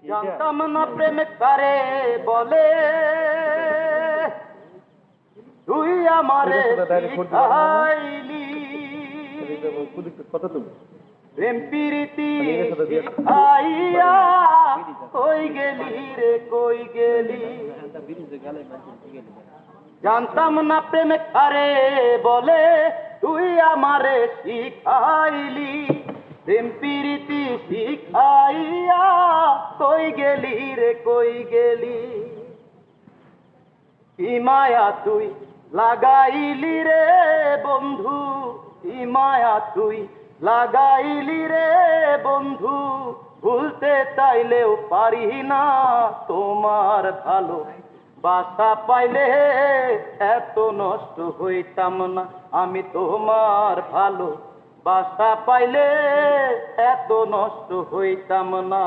জানতাম না প্রেম কারে বলে, তুই আমারে শিখাইলি প্রেম প্রীতি শিখাইয়া, কই গেলি রে কই গেলি। জানতাম না প্রেম কারে বলে, তুই আমারে শিখাইলি প্রেম প্রীতি শিখাইয়া, কই গেলি রে কই গেলি। কি মায়া তুই লাগাইলি রে বন্ধু, কি মায়া তুই লাগাইলি রে বন্ধু, ভুলতে চাইলেও পারি না তোমার ভালো বাসা পাইলে এত নষ্ট হইতাম না আমি। তোমার ভালো বাসা পাইলে এত নষ্ট হইতাম না।